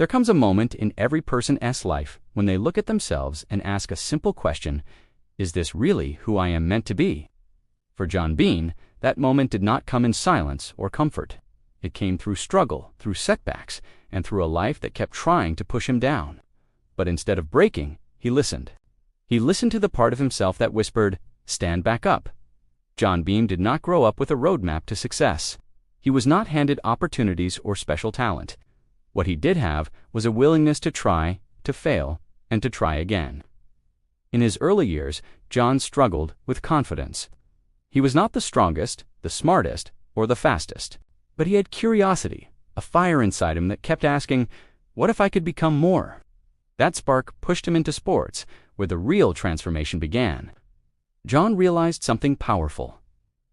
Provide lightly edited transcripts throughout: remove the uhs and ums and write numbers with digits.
There comes a moment in every person's life when they look at themselves and ask a simple question: is this really who I am meant to be? For John Bean, that moment did not come in silence or comfort. It came through struggle, through setbacks, and through a life that kept trying to push him down. But instead of breaking, he listened. He listened to the part of himself that whispered, "Stand back up." John Bean did not grow up with a roadmap to success. He was not handed opportunities or special talent. What he did have was a willingness to try, to fail, and to try again. In his early years, John struggled with confidence. He was not the strongest, the smartest, or the fastest, but he had curiosity, a fire inside him that kept asking, what if I could become more? That spark pushed him into sports, where the real transformation began. John realized something powerful.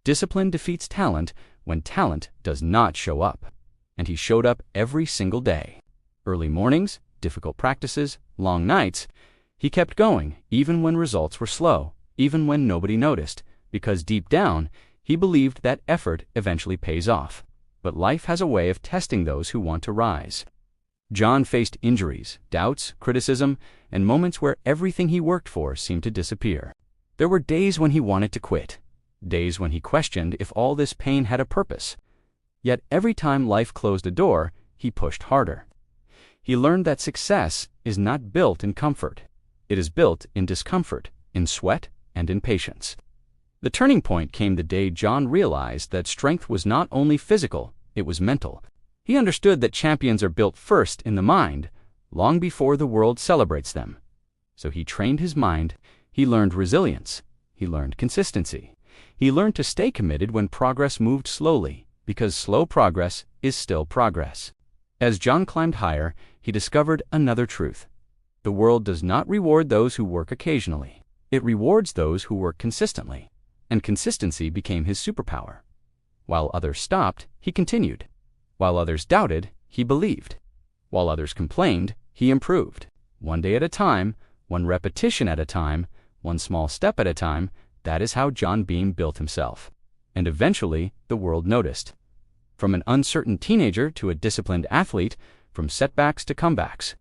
Discipline defeats talent when talent does not show up. And he showed up every single day. Early mornings, difficult practices, long nights. He kept going, even when results were slow, even when nobody noticed, because deep down, he believed that effort eventually pays off. But life has a way of testing those who want to rise. John faced injuries, doubts, criticism, and moments where everything he worked for seemed to disappear. There were days when he wanted to quit, days when he questioned if all this pain had a purpose. Yet every time life closed a door, he pushed harder. He learned that success is not built in comfort. It is built in discomfort, in sweat, and in patience. The turning point came the day John realized that strength was not only physical, it was mental. He understood that champions are built first in the mind, long before the world celebrates them. So he trained his mind, he learned resilience, he learned consistency. He learned to stay committed when progress moved slowly, because slow progress is still progress. As John climbed higher, he discovered another truth. The world does not reward those who work occasionally. It rewards those who work consistently. And consistency became his superpower. While others stopped, he continued. While others doubted, he believed. While others complained, he improved. One day at a time, one repetition at a time, one small step at a time, that is how John Bean built himself. And eventually, the world noticed. From an uncertain teenager to a disciplined athlete, from setbacks to comebacks.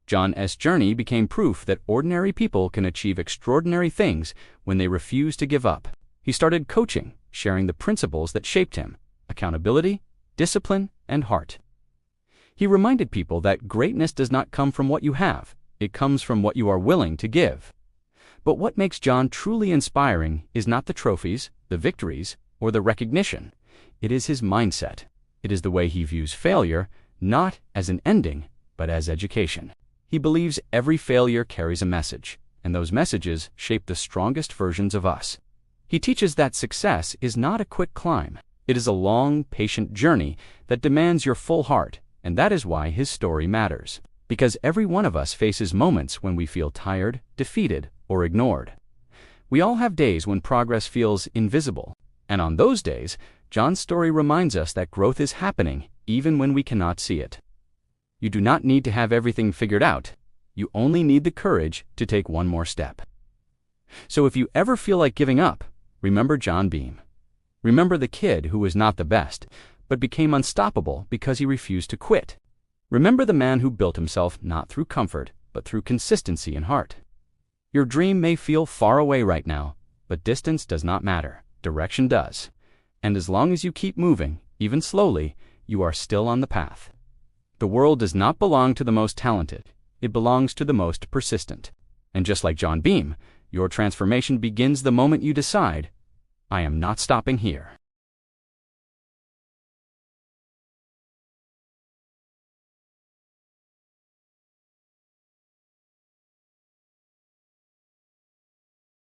John's journey became proof that ordinary people can achieve extraordinary things when they refuse to give up. He started coaching, sharing the principles that shaped him: accountability, discipline, and heart. He reminded people that greatness does not come from what you have, it comes from what you are willing to give. But what makes John truly inspiring is not the trophies, the victories, or the recognition. It is his mindset. It is the way he views failure, not as an ending, but as education. He believes every failure carries a message, and those messages shape the strongest versions of us. He teaches that success is not a quick climb. It is a long, patient journey that demands your full heart, and that is why his story matters. Because every one of us faces moments when we feel tired, defeated, or ignored. We all have days when progress feels invisible, and on those days, John's story reminds us that growth is happening even when we cannot see it. You do not need to have everything figured out. You only need the courage to take one more step. So if you ever feel like giving up, remember John Bean. Remember the kid who was not the best, but became unstoppable because he refused to quit. Remember the man who built himself not through comfort, but through consistency and heart. Your dream may feel far away right now, but distance does not matter. Direction does. And as long as you keep moving, even slowly, you are still on the path. The world does not belong to the most talented. It belongs to the most persistent. And just like John Bean, your transformation begins the moment you decide, I am not stopping here.